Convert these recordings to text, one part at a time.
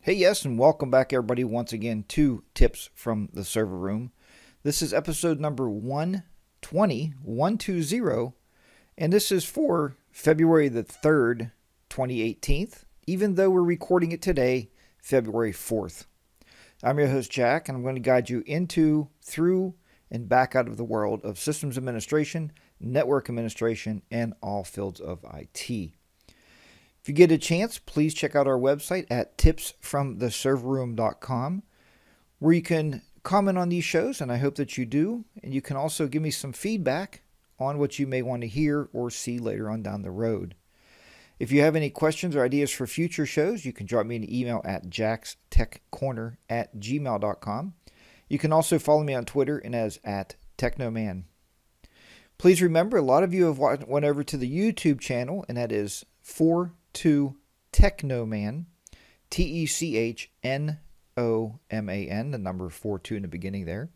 Hey, yes, and welcome back, everybody, once again to Tips from the Server Room. This is episode number 120, and this is for February the 3rd, 2018, even though we're recording it today, February 4th. I'm your host, Jack, and I'm going to guide you into, through, and back out of the world of systems administration, network administration, and all fields of IT. If you get a chance, please check out our website at tipsfromtheserverroom.com, where you can comment on these shows, and I hope that you do. And you can also give me some feedback on what you may want to hear or see later on down the road. If you have any questions or ideas for future shows, you can drop me an email at jackstechcorner@gmail.com. You can also follow me on Twitter and as @technoman. Please remember, a lot of you have went over to the YouTube channel, and that is 42Technoman, TECHNOMAN, the number 42 in the beginning there.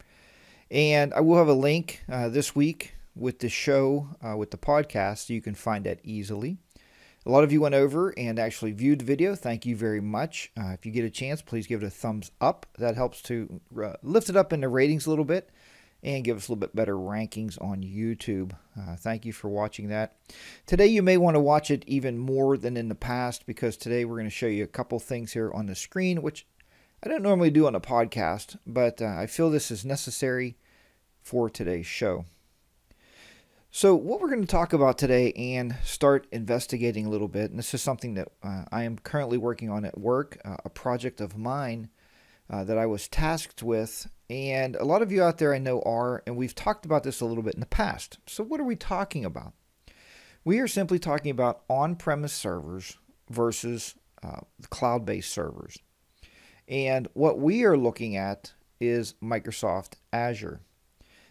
And I will have a link this week with the show, with the podcast, so you can find that easily. A lot of you went over and actually viewed the video. Thank you very much. If you get a chance, please give it a thumbs up. That helps to lift it up in the ratings a little bit and give us a little bit better rankings on YouTube. Thank you for watching that. Today you may want to watch it even more than in the past, because today we're going to show you a couple things here on the screen, which I don't normally do on a podcast, but I feel this is necessary for today's show. So what we're going to talk about today and start investigating a little bit, and this is something that I am currently working on at work, a project of mine that I was tasked with, and a lot of you out there I know are, and we've talked about this a little bit in the past. So what are we talking about? We are simply talking about on-premise servers versus cloud-based servers. And what we are looking at is Microsoft Azure.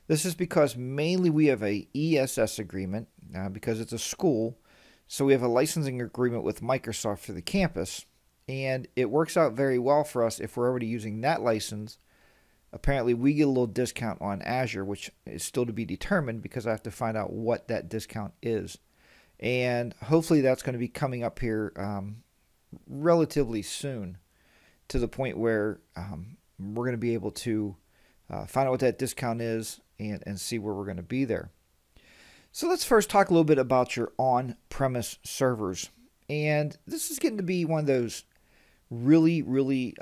This is because mainly we have a ESS agreement, because it's a school, so we have a licensing agreement with Microsoft for the campus, and it works out very well for us if we're already using that license. Apparently, we get a little discount on Azure, which is still to be determined because I have to find out what that discount is. And hopefully that's going to be coming up here relatively soon, to the point where we're going to be able to find out what that discount is and see where we're going to be there. So let's first talk a little bit about your on-premise servers. And this is getting to be one of those really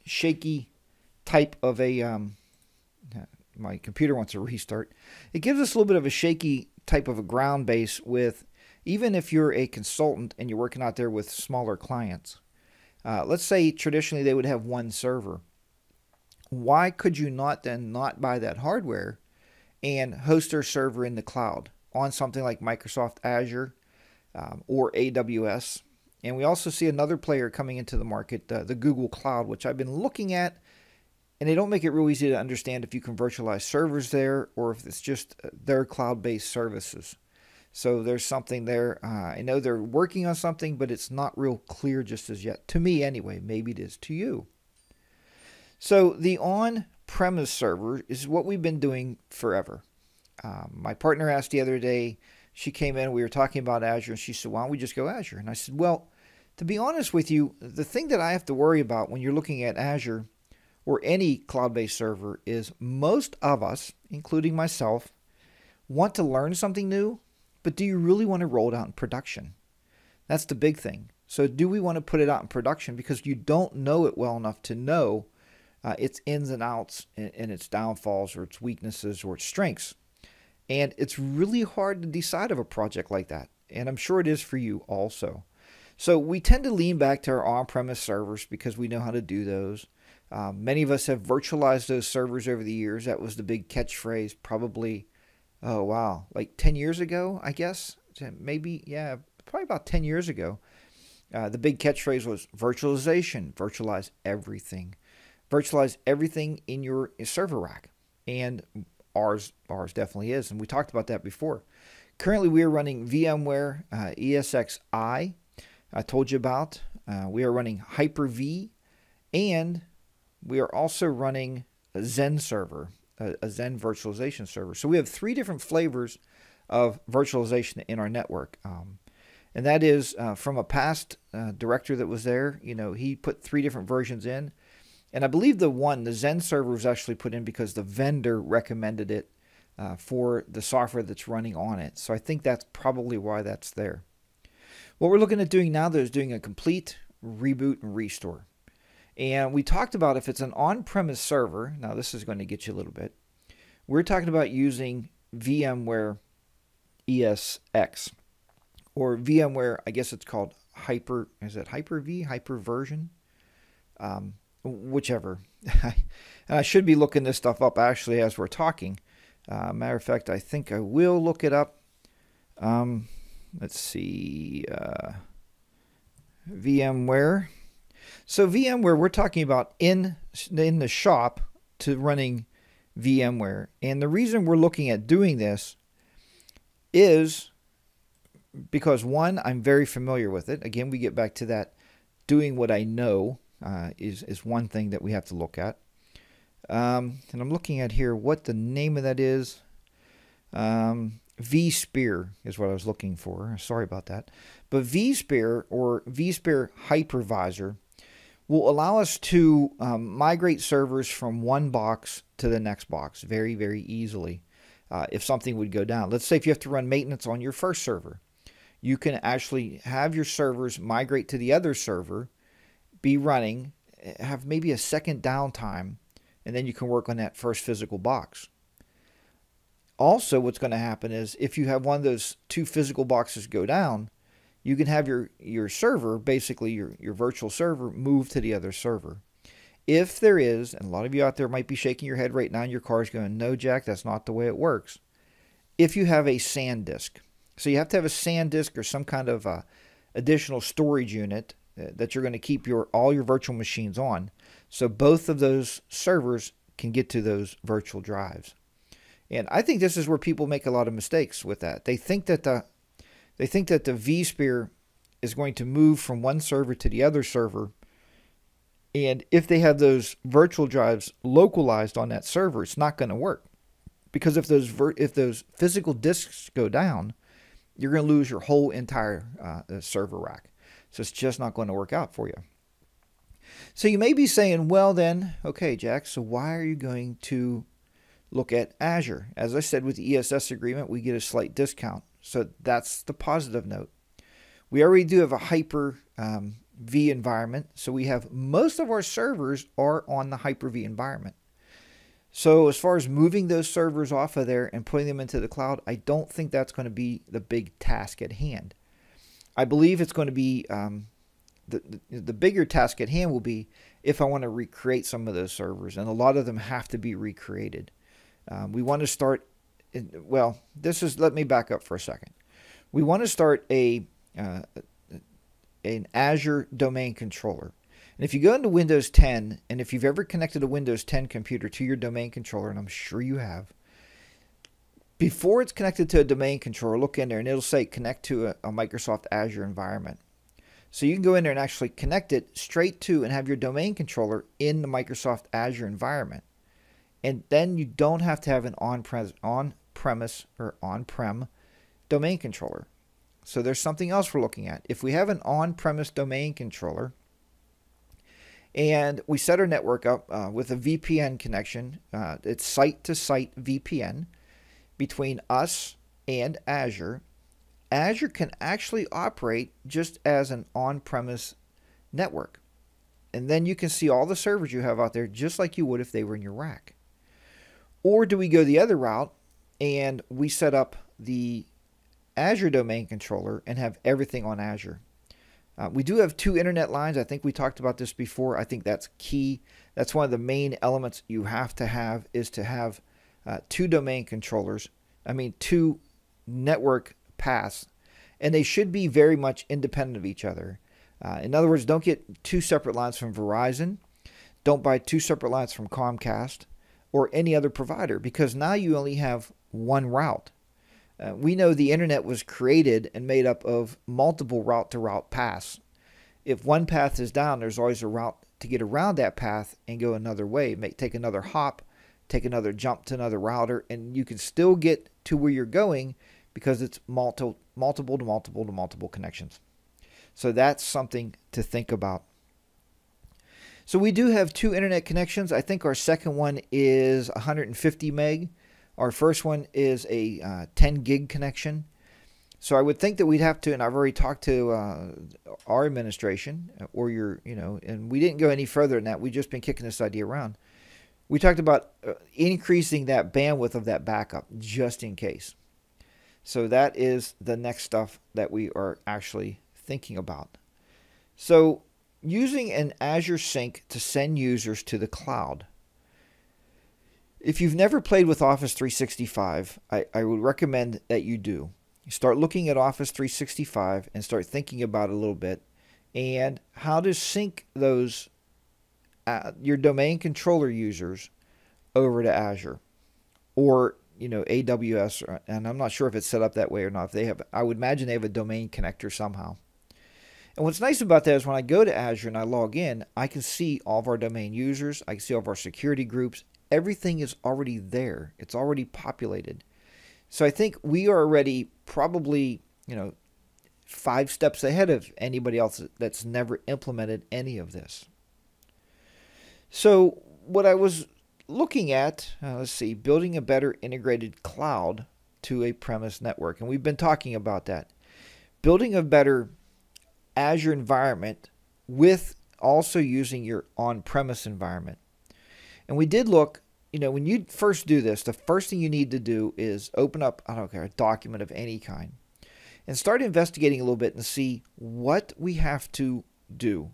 shaky type of a my computer wants to restart. It gives us a little bit of a shaky type of a ground base with, even if you're a consultant and you're working out there with smaller clients. Let's say traditionally they would have one server. Why could you not then not buy that hardware and host their server in the cloud on something like Microsoft Azure or AWS? And we also see another player coming into the market, the Google Cloud, which I've been looking at, and they don't make it real easy to understand if you can virtualize servers there or if it's just their cloud-based services. So there's something there. I know they're working on something, but it's not real clear just as yet. To me anyway, maybe it is to you. So the on-premise server is what we've been doing forever. My partner asked the other day, she came in, we were talking about Azure, and she said, why don't we just go Azure? And I said, well, to be honest with you, the thing that I have to worry about when you're looking at Azure or any cloud-based server is most of us, including myself, want to learn something new, but do you really want to roll it out in production? That's the big thing. So do we want to put it out in production because you don't know it well enough to know its ins and outs and its downfalls or its weaknesses or its strengths? And it's really hard to decide of a project like that. And I'm sure it is for you also. So we tend to lean back to our on-premise servers because we know how to do those. Many of us have virtualized those servers over the years. That was the big catchphrase probably, oh wow, like 10 years ago, I guess. Maybe, yeah, probably about 10 years ago. The big catchphrase was virtualization, virtualize everything. Virtualize everything in your server rack. And ours definitely is, and we talked about that before. Currently, we are running VMware ESXi, I told you about. We are running Hyper-V, and we are also running a Zen server, a Zen virtualization server. So we have three different flavors of virtualization in our network. And that is from a past director that was there. He put 3 different versions in. And I believe the Zen server was actually put in because the vendor recommended it for the software that's running on it. So I think that's probably why that's there. What we're looking at doing now, though, is doing a complete reboot and restore. And we talked about if it's an on-premise server, now this is going to get you a little bit, we're talking about using VMware ESX, or VMware, I guess it's called Hyper-V, Hyperversion? Whichever. And I should be looking this stuff up actually as we're talking. Matter of fact, I think I will look it up. Let's see. VMware. So VMware, we're talking about in the shop to running VMware. And the reason we're looking at doing this is because, one, I'm very familiar with it. Again, we get back to that doing what I know is one thing that we have to look at. And I'm looking at here what the name of that is. vSphere is what I was looking for. Sorry about that. But vSphere, or vSphere Hypervisor, will allow us to migrate servers from one box to the next box very, very easily if something would go down. Let's say if you have to run maintenance on your first server, you can actually have your servers migrate to the other server, be running, have maybe a second downtime, and then you can work on that first physical box. Also, what's going to happen is if you have one of those 2 physical boxes go down, you can have your server, basically your virtual server, move to the other server. If there is, and a lot of you out there might be shaking your head right now in your cars going, no, Jack, that's not the way it works. If you have a SAN disk. So you have to have a SAN disk or some kind of additional storage unit that you're going to keep all your virtual machines on. So both of those servers can get to those virtual drives. And I think this is where people make a lot of mistakes with that. They think that the vSphere is going to move from one server to the other server. And if they have those virtual drives localized on that server, it's not going to work. Because if those physical disks go down, you're going to lose your whole entire server rack. So it's just not going to work out for you. So you may be saying, well then, okay, Jack, so why are you going to look at Azure? As I said, with the ESS agreement, we get a slight discount. So that's the positive note. We already do have a Hyper-V environment. So we have most of our servers are on the Hyper-V environment. So as far as moving those servers off of there and putting them into the cloud, I don't think that's going to be the big task at hand. I believe it's going to be the bigger task at hand will be if I want to recreate some of those servers, and a lot of them have to be recreated. We want to start, let me back up for a second. We want to start an Azure domain controller. And if you go into Windows 10, and if you've ever connected a Windows 10 computer to your domain controller, and I'm sure you have, before it's connected to a domain controller, look in there and it'll say connect to a Microsoft Azure environment. So you can go in there and actually connect it straight to and have your domain controller in the Microsoft Azure environment. And then you don't have to have an on-premise or on-prem domain controller. So there's something else we're looking at. If we have an on-premise domain controller and we set our network up with a VPN connection, it's site-to-site VPN between us and Azure, Azure can actually operate just as an on-premise network. And then you can see all the servers you have out there just like you would if they were in your rack. Or do we go the other route and we set up the Azure domain controller and have everything on Azure? We do have 2 internet lines. I think we talked about this before. I think that's key. That's one of the main elements you have to have is to have 2 domain controllers. 2 network paths. And they should be very much independent of each other. In other words, don't get 2 separate lines from Verizon. Don't buy 2 separate lines from Comcast or any other provider, because now you only have one route. We know the internet was created and made up of multiple route-to-route paths. If one path is down, there's always a route to get around that path and go another way. Take another hop, take another jump to another router, and you can still get to where you're going because it's multiple multiple to multiple to multiple connections. So that's something to think about. So we do have 2 internet connections. I think our second one is 150 meg. Our first one is a 10 gig connection. So I would think that we'd have to, and I've already talked to our administration or and we didn't go any further than that. We've just been kicking this idea around. We talked about increasing that bandwidth of that backup just in case. So that is the next stuff that we are actually thinking about. So using an Azure Sync to send users to the cloud. If you've never played with Office 365, I would recommend that you do. You start looking at Office 365 and start thinking about it a little bit and how to sync those your domain controller users over to Azure or AWS, and I'm not sure if it's set up that way or not. If they have, I would imagine they have a domain connector somehow. And what's nice about that is when I go to Azure and I log in, I can see all of our domain users. I can see all of our security groups. Everything is already there. It's already populated. So I think we are already probably, 5 steps ahead of anybody else that's never implemented any of this. So what I was looking at, let's see, building a better integrated cloud to a premise network. And we've been talking about that. Building a better Azure environment with also using your on-premise environment. And we did look, when you first do this, the first thing you need to do is open up, I don't care, a document of any kind and start investigating a little bit and see what we have to do.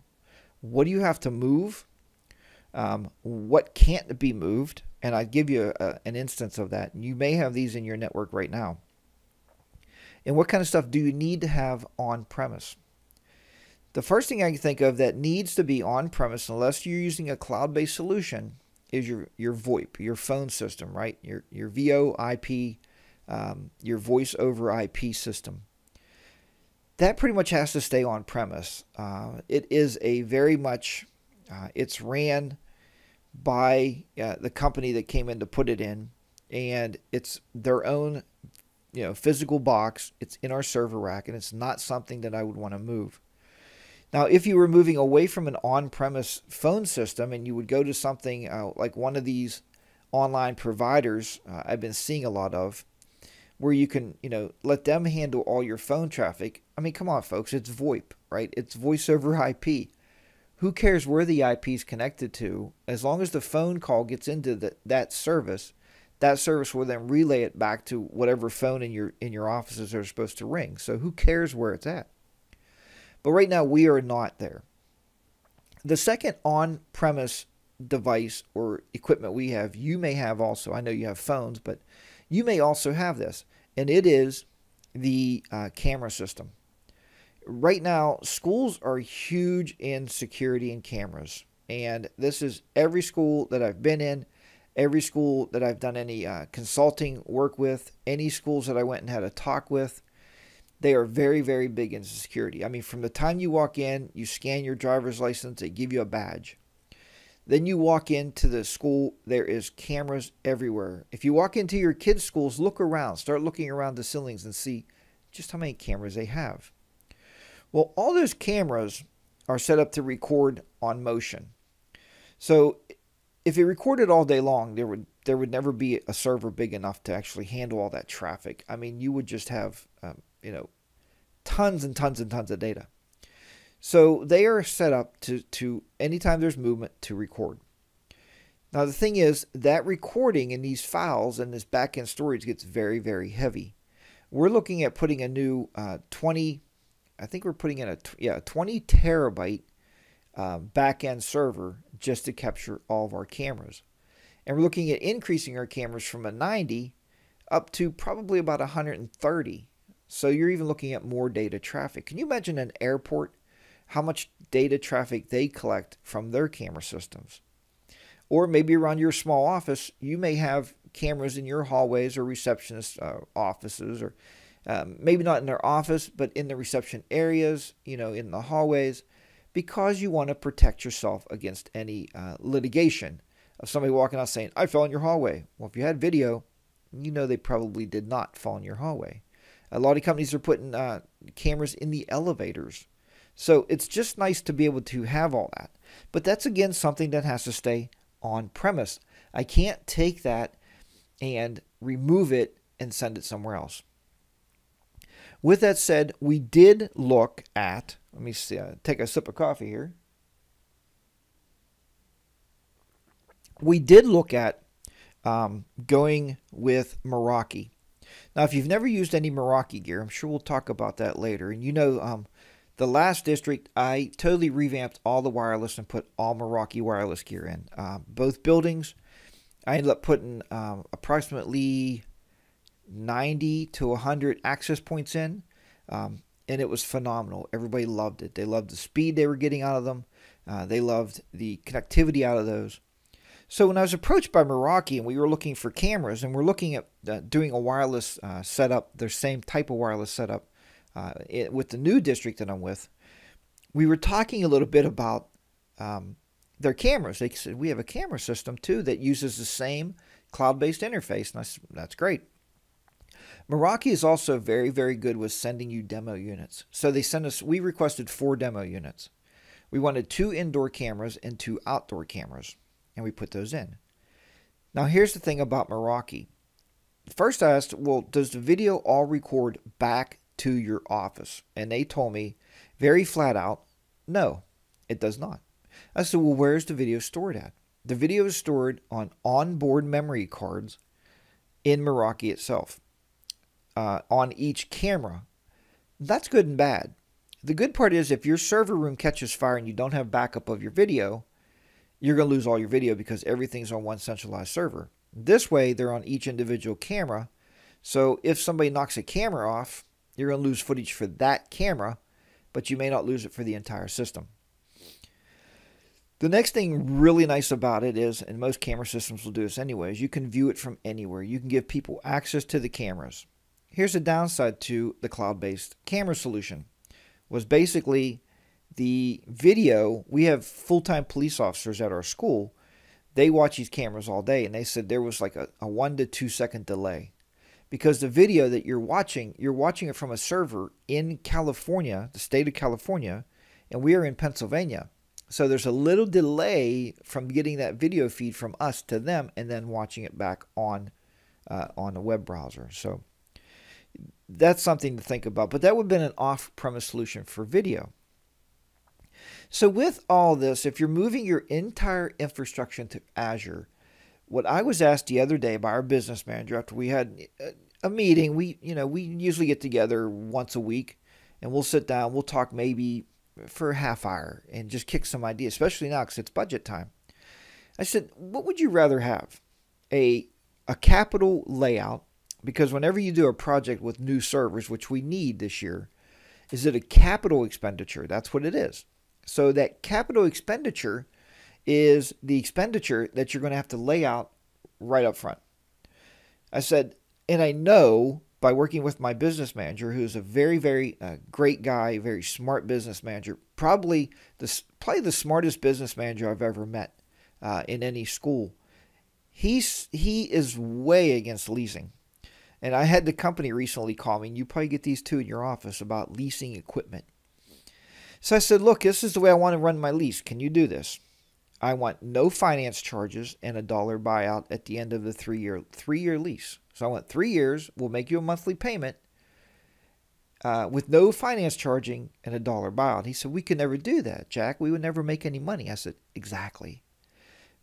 What do you have to move? What can't be moved? And I give you an instance of that. You may have these in your network right now. And what kind of stuff do you need to have on-premise? The first thing I can think of that needs to be on-premise, unless you're using a cloud-based solution, is your VoIP, your phone system, right? Your VoIP, your voice over IP system. That pretty much has to stay on-premise. It is a very much, it's ran by the company that came in to put it in, and it's their own physical box. It's in our server rack, and it's not something that I would want to move. Now, if you were moving away from an on-premise phone system and you would go to something like one of these online providers I've been seeing a lot of, where you can let them handle all your phone traffic. I mean, come on, folks, it's VoIP, right? It's voice over IP. Who cares where the IP is connected to? As long as the phone call gets into that service will then relay it back to whatever phone in your offices are supposed to ring. So who cares where it's at? But right now we are not there. The second on-premise device or equipment we have, you may have also. I know you have phones, but you may also have this, and it is the camera system. Right now, schools are huge in security and cameras, and this is every school that I've been in, every school that I've done any consulting work with, any schools that I went and had a talk with. They are very, very big into security. I mean, from the time you walk in, you scan your driver's license, they give you a badge. Then you walk into the school, there is cameras everywhere. If you walk into your kids' schools, look around. Start looking around the ceilings and see just how many cameras they have. Well, all those cameras are set up to record on motion. So if it recorded all day long, there would never be a server big enough to actually handle all that traffic. I mean, you would just have tons and tons and tons of data. So they are set up to anytime there's movement to record. Now the thing is that recording in these files and this backend storage gets very, very heavy. We're looking at putting a new 20 terabyte backend server just to capture all of our cameras. And we're looking at increasing our cameras from a 90 up to probably about 130. So you're even looking at more data traffic. Can you imagine an airport, how much data traffic they collect from their camera systems? Or maybe around your small office, you may have cameras in your hallways or receptionist offices, or maybe not in their office, but in the reception areas, in the hallways, because you want to protect yourself against any litigation of somebody walking out saying, I fell in your hallway. Well, if you had video, they probably did not fall in your hallway. A lot of companies are putting cameras in the elevators. So it's just nice to be able to have all that. But that's, again, something that has to stay on premise. I can't take that and remove it and send it somewhere else. With that said, we did look at, let me see, take a sip of coffee here. We did look at going with Meraki. Now, if you've never used any Meraki gear, I'm sure we'll talk about that later. And you know, the last district, I totally revamped all the wireless and put all Meraki wireless gear in. Both buildings, I ended up putting approximately 90 to 100 access points in, and it was phenomenal. Everybody loved it. They loved the speed they were getting out of them. They loved the connectivity out of those. So when I was approached by Meraki and we were looking for cameras, and we're looking at doing a wireless setup, their same type of wireless setup with the new district that I'm with, we were talking a little bit about their cameras. They said, we have a camera system too that uses the same cloud-based interface, and that's great. Meraki is also very, very good with sending you demo units. So they sent us, we requested 4 demo units. We wanted 2 indoor cameras and 2 outdoor cameras, and we put those in. Now here's the thing about Meraki. First I asked, well, does the video all record back to your office? And they told me very flat out, no, it does not. I said, well, where's the video stored at? The video is stored on onboard memory cards in Meraki itself, on each camera. That's good and bad. The good part is if your server room catches fire and you don't have backup of your video, you're going to lose all your video because everything's on one centralized server. This way, they're on each individual camera. So if somebody knocks a camera off, you're going to lose footage for that camera, but you may not lose it for the entire system. The next thing really nice about it is, and most camera systems will do this anyways, you can view it from anywhere. You can give people access to the cameras. Here's a downside to the cloud-based camera solution, was basically the video. We have full-time police officers at our school. They watch these cameras all day, and they said there was like a 1 to 2 second delay. Because the video that you're watching it from a server in California, the state of California, and we are in Pennsylvania. So there's a little delay from getting that video feed from us to them and then watching it back on a web browser. So that's something to think about. But that would have been an off-premise solution for video. So with all this, if you're moving your entire infrastructure to Azure, what I was asked the other day by our business manager after we had a meeting, we usually get together once a week and we'll sit down, we'll talk maybe for a half hour and just kick some ideas, especially now because it's budget time. I said, what would you rather have? A capital layout, because whenever you do a project with new servers, which we need this year, is it a capital expenditure? That's what it is. So that capital expenditure is the expenditure that you're going to have to lay out right up front. I said, and I know by working with my business manager, who's a very, very great guy, very smart business manager, probably the smartest business manager I've ever met in any school. He is way against leasing. And I had the company recently call me, and you probably get these too in your office, about leasing equipment. So I said, look, this is the way I want to run my lease. Can you do this? I want no finance charges and $1 buyout at the end of the three-year lease. So I want 3 years. We'll make you a monthly payment with no finance charging and $1 buyout. He said, we could never do that, Jack. We would never make any money. I said, exactly.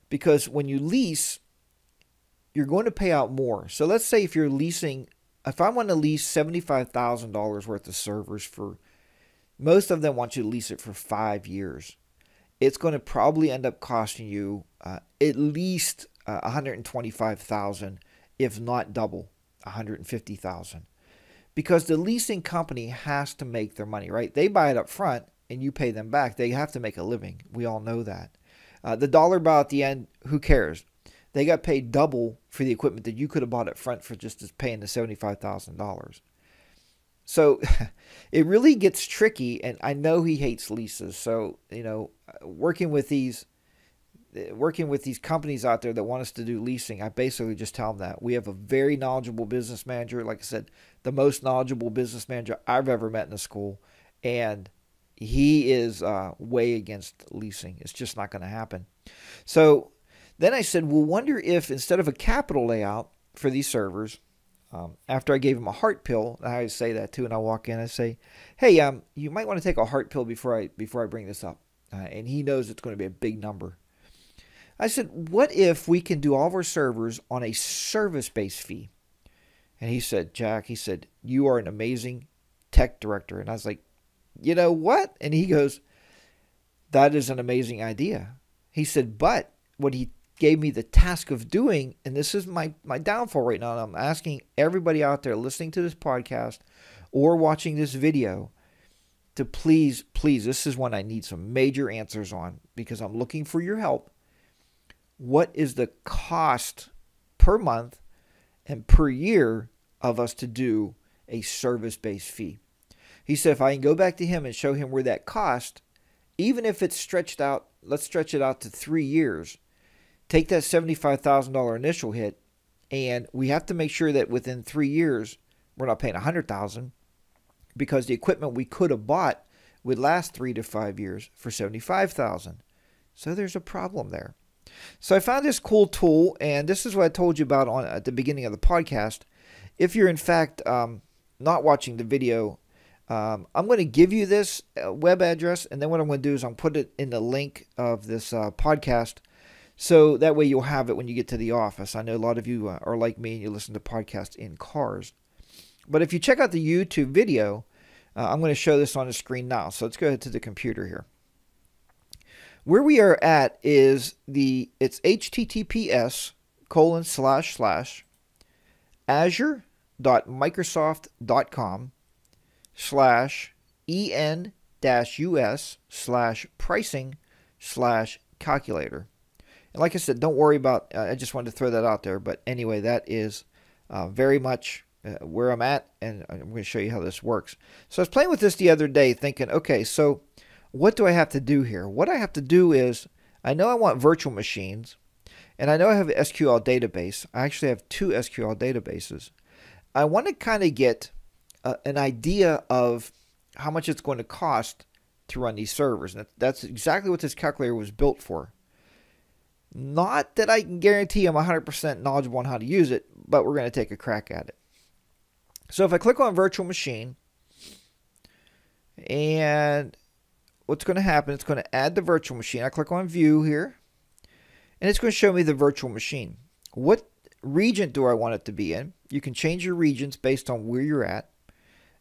Because when you lease, you're going to pay out more. So let's say if you're leasing, if I want to lease $75,000 worth of servers for, most of them want you to lease it for 5 years. It's going to probably end up costing you at least $125,000, if not double, $150,000, because the leasing company has to make their money, right? They buy it up front and you pay them back. They have to make a living. We all know that. The $1 buyout at the end, who cares? They got paid double for the equipment that you could have bought up front for just paying the $75,000. So it really gets tricky, and I know he hates leases. So, working with these working with these companies out there that want us to do leasing, I basically just tell them that we have a very knowledgeable business manager. Like I said, the most knowledgeable business manager I've ever met in the school, and he is way against leasing. It's just not going to happen. So then I said, well, wonder if instead of a capital layout for these servers, after I gave him a heart pill, I say that too, and I walk in and I say, hey, you might want to take a heart pill before I bring this up. And he knows it's going to be a big number. I said, what if we can do all of our servers on a service-based fee? And he said, Jack, he said, you are an amazing tech director. And I was like, you know what? And he goes, that is an amazing idea. He said, but what he gave me the task of doing, and this is my downfall right now, and I'm asking everybody out there listening to this podcast or watching this video to please, this is one I need some major answers on because I'm looking for your help. What is the cost per month and per year of us to do a service-based fee? He said if I can go back to him and show him where that cost, even if it's stretched out, let's stretch it out to 3 years, take that $75,000 initial hit, and we have to make sure that within 3 years we're not paying $100,000 because the equipment we could have bought would last 3 to 5 years for $75,000. So there's a problem there. So I found this cool tool, and this is what I told you about at the beginning of the podcast. If you're in fact not watching the video, I'm going to give you this web address, and then what I'm going to do is I'm put it in the link of this podcast, so that way you'll have it when you get to the office. I know a lot of you are like me and you listen to podcasts in cars. But if you check out the YouTube video, I'm going to show this on the screen now. So let's go ahead to the computer here. Where we are at is it's https://azure.microsoft.com/en-us/pricing/calculator. And like I said, don't worry about, I just wanted to throw that out there. But anyway, that is very much where I'm at, and I'm going to show you how this works. So I was playing with this the other day thinking, okay, so what do I have to do here? What I have to do is, I know I want virtual machines, and I know I have an SQL database. I actually have 2 SQL databases. I want to kind of get an idea of how much it's going to cost to run these servers. And that's exactly what this calculator was built for. Not that I can guarantee I'm 100% knowledgeable on how to use it, but we're going to take a crack at it. So if I click on virtual machine, and what's going to happen, it's going to add the virtual machine. I click on view here, and it's going to show me the virtual machine. What region do I want it to be in? You can change your regions based on where you're at.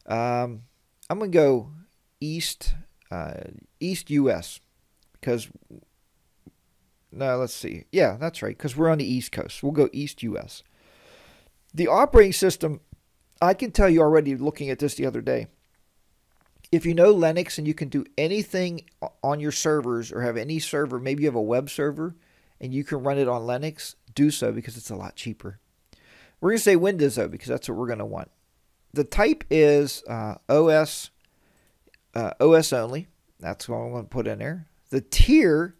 I'm going to go East US, because, no, let's see. Yeah, that's right, because we're on the East Coast. We'll go East US. The operating system, I can tell you already looking at this the other day, if you know Linux and you can do anything on your servers or have any server, maybe you have a web server and you can run it on Linux, do so because it's a lot cheaper. We're going to say Windows though because that's what we're going to want. The type is OS only. That's what I'm going to put in there. The tier,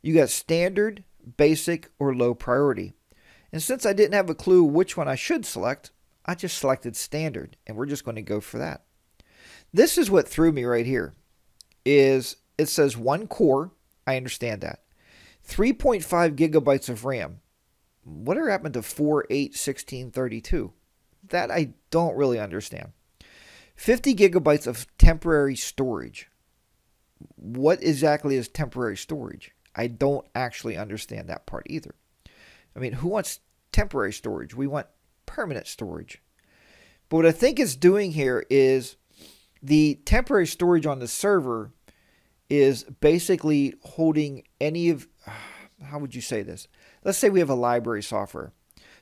you got standard, basic, or low priority. And since I didn't have a clue which one I should select, I just selected standard, and we're just going to go for that. This is what threw me right here. It says 1 core. I understand that. 3.5 gigabytes of RAM. Whatever happened to 4, 8, 16, 32? That I don't really understand. 50 gigabytes of temporary storage. What exactly is temporary storage? I don't actually understand that part either. I mean, who wants temporary storage? We want permanent storage. But what I think it's doing here is the temporary storage on the server is basically holding any of, how would you say this? Let's say we have a library software.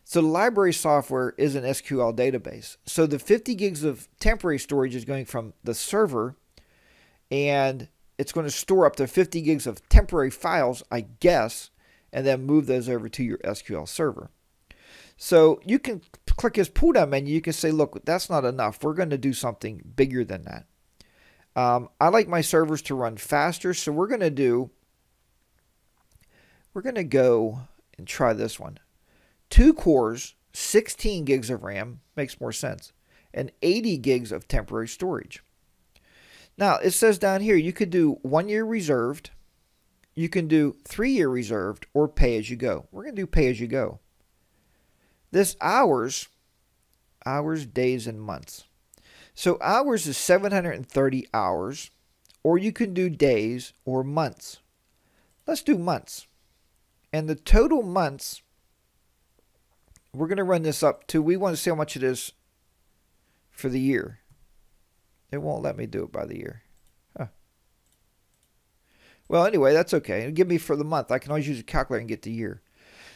So the library software is an SQL database. So the 50 gigs of temporary storage is going from the server, and it's going to store up to 50 gigs of temporary files, I guess, and then move those over to your SQL server. So you can click this pull down menu. You can say, look, that's not enough. We're going to do something bigger than that. I like my servers to run faster. So we're going to do We're going to go and try this one. 2 cores, 16 gigs of RAM, makes more sense, and 80 gigs of temporary storage. Now, it says down here you could do 1 year reserved, you can do 3-year reserved, or pay as you go. We're going to do pay as you go. This hours, days, and months. So hours is 730 hours, or you can do days or months. Let's do months. And the total months, we're going to run this up to, we want to see how much it is for the year. It won't let me do it by the year. Huh. Well, anyway, that's okay. It'll give me for the month. I can always use a calculator and get the year.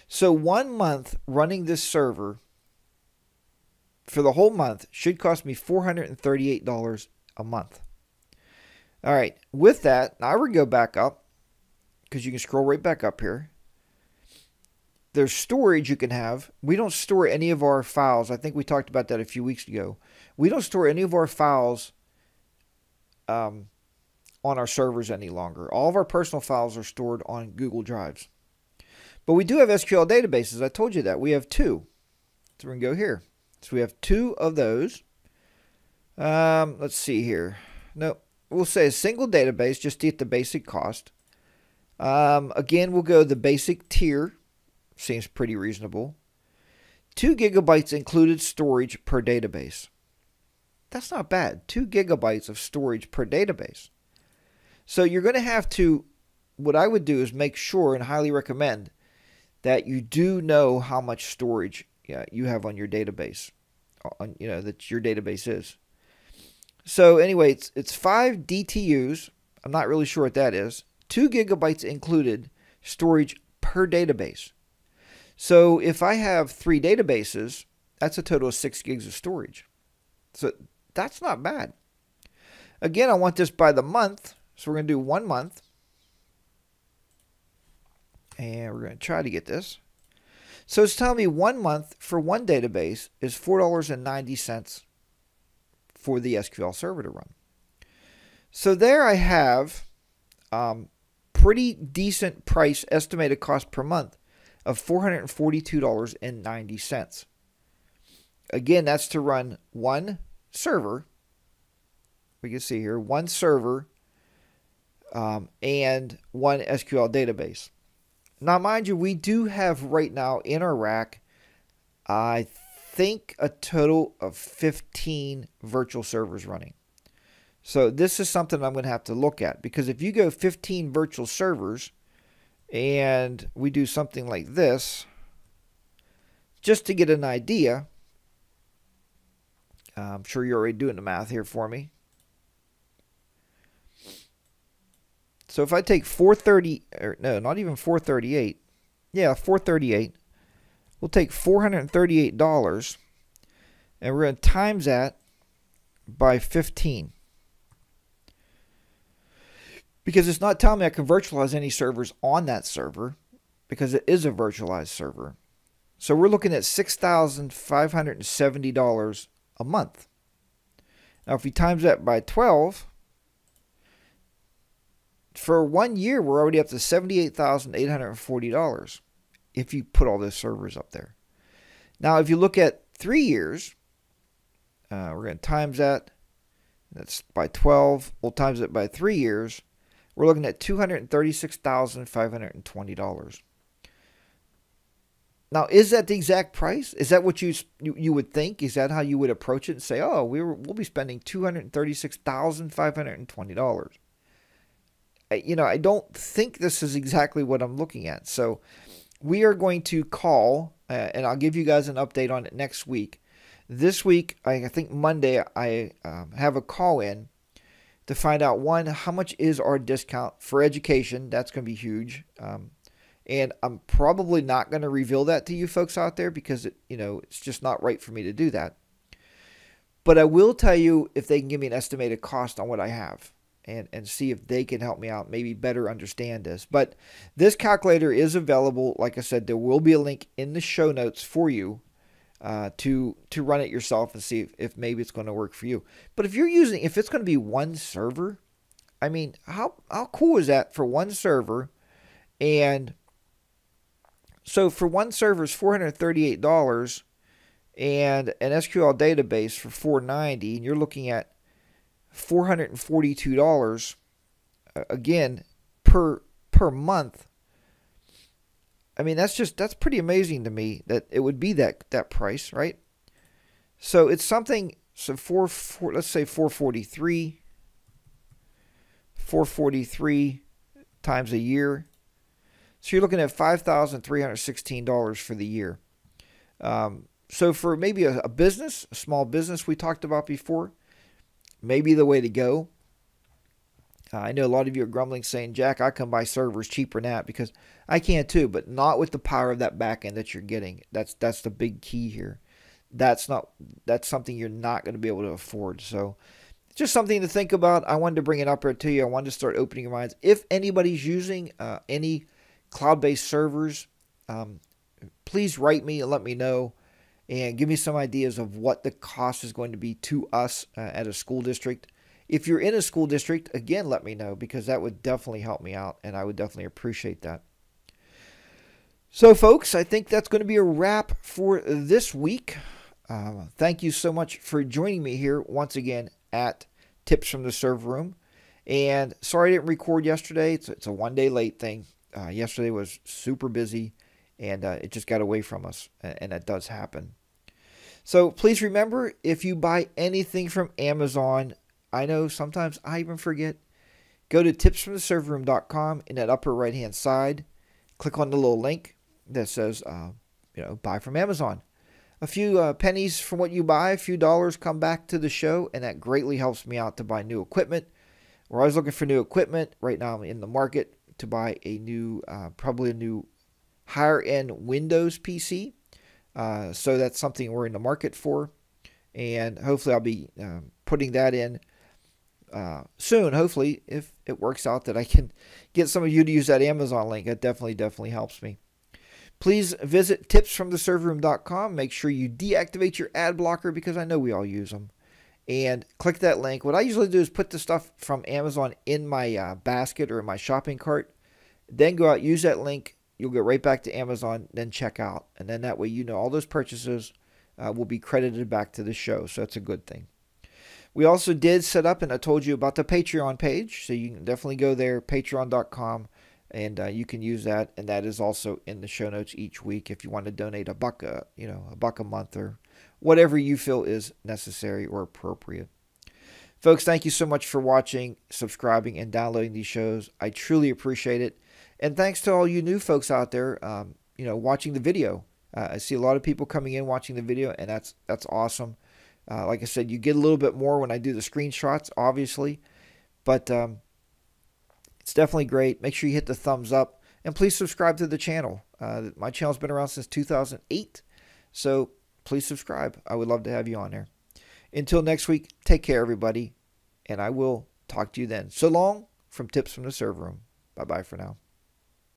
So 1 month running this server for the whole month should cost me $438 a month. All right, with that, now I would go back up, because you can scroll right back up here. There's storage you can have. We don't store any of our files. I think we talked about that a few weeks ago. We don't store any of our files on our servers any longer. All of our personal files are stored on Google Drives. But we do have SQL databases. I told you that. We have 2. So we're going to go here. So we have 2 of those. Let's see here. No, we'll say a single database just to get the basic cost. Again, we'll go the basic tier. Seems pretty reasonable. 2 gigabytes included storage per database. That's not bad. 2 gigabytes of storage per database. So you're going to have to, what I would do is make sure and highly recommend that you do know how much storage you have on your database, that your database is. So anyway, it's 5 DTUs. I'm not really sure what that is. 2 gigabytes included storage per database. So if I have 3 databases, that's a total of 6 gigs of storage. So that's not bad. Again, I want this by the month. So we're going to do 1 month. And we're going to try to get this. So it's telling me 1 month for 1 database is $4.90 for the SQL server to run. So there I have pretty decent price estimated cost per month of $442.90. Again, that's to run 1 server. We can see here 1 server and 1 SQL database. Now, mind you, we do have right now in our rack, I think, a total of 15 virtual servers running. So this is something I'm going to have to look at, because if you go 15 virtual servers and we do something like this, just to get an idea, I'm sure you're already doing the math here for me. So if I take 430, or no, not even 438. Yeah, 438. We'll take $438 and we're going to times that by 15. Because it's not telling me I can virtualize any servers on that server, because it is a virtualized server. So we're looking at $6,570 a month. Now if we times that by 12, for 1 year, we're already up to $78,840 if you put all those servers up there. Now, if you look at 3 years, we're going to times that. That's by 12. We'll times it by 3 years. We're looking at $236,520. Now, is that the exact price? Is that what you would think? Is that how you would approach it and say, oh, we'll be spending $236,520? I don't think this is exactly what I'm looking at. So we are going to call, and I'll give you guys an update on it next week. This week, I think Monday, I have a call in to find out, one, how much is our discount for education. That's going to be huge. And I'm probably not going to reveal that to you folks out there, because it's just not right for me to do that. But I will tell you if they can give me an estimated cost on what I have. And see if they can help me out, maybe better understand this. But this calculator is available. Like I said, there will be a link in the show notes for you to run it yourself and see if maybe it's going to work for you. But if it's going to be 1 server, I mean, how cool is that for 1 server? And So for one server is $438 and an SQL database for $490, and you're looking at $442 again per month. I mean, that's pretty amazing to me that it would be that price, right? So it's something. So let's say 443 times a year. So you're looking at $5,316 for the year. So for maybe a business, a small business we talked about before, maybe the way to go. I know a lot of you are grumbling saying, Jack, I can buy servers cheaper than that, because I can too, but not with the power of that back end that you're getting. That's the big key here. That's something you're not going to be able to afford. So it's just something to think about. I wanted to bring it up here to you. I wanted to start opening your minds. If anybody's using any cloud-based servers, please write me and let me know, and give me some ideas of what the cost is going to be to us at a school district. If you're in a school district, again, let me know, because that would definitely help me out, and I would definitely appreciate that. So, folks, I think that's going to be a wrap for this week. Thank you so much for joining me here once again at Tips from the Server Room. And sorry I didn't record yesterday. It's a one-day late thing. Yesterday was super busy, and it just got away from us, and that does happen. So please remember, if you buy anything from Amazon, I know sometimes I even forget, go to tipsfromtheserverroom.com. In that upper right-hand side, click on the little link that says, buy from Amazon. A few pennies from what you buy, a few dollars come back to the show, and that greatly helps me out to buy new equipment. We're always looking for new equipment. Right now I'm in the market to buy a new, probably a new higher-end Windows PC. So that's something we're in the market for. And hopefully I'll be putting that in soon, hopefully, if it works out that I can get some of you to use that Amazon link. That definitely helps me. Please visit tipsfromtheserverroom.com. Make sure you deactivate your ad blocker, because I know we all use them. And click that link. What I usually do is put the stuff from Amazon in my basket or in my shopping cart. Then go out, use that link. You'll go right back to Amazon, then check out. And then that way all those purchases will be credited back to the show. So that's a good thing. We also did set up, and I told you about the Patreon page. So you can definitely go there, patreon.com. And you can use that, and that is also in the show notes each week if you want to donate a buck a month, or whatever you feel is necessary or appropriate. Folks, thank you so much for watching, subscribing, and downloading these shows. I truly appreciate it. And thanks to all you new folks out there, watching the video. I see a lot of people coming in watching the video, and that's awesome. Like I said, you get a little bit more when I do the screenshots, obviously, but it's definitely great. Make sure you hit the thumbs up, and please subscribe to the channel. My channel's been around since 2008, so please subscribe. I would love to have you on there. Until next week, take care, everybody, and I will talk to you then. So long from Tips from the Server Room. Bye-bye for now.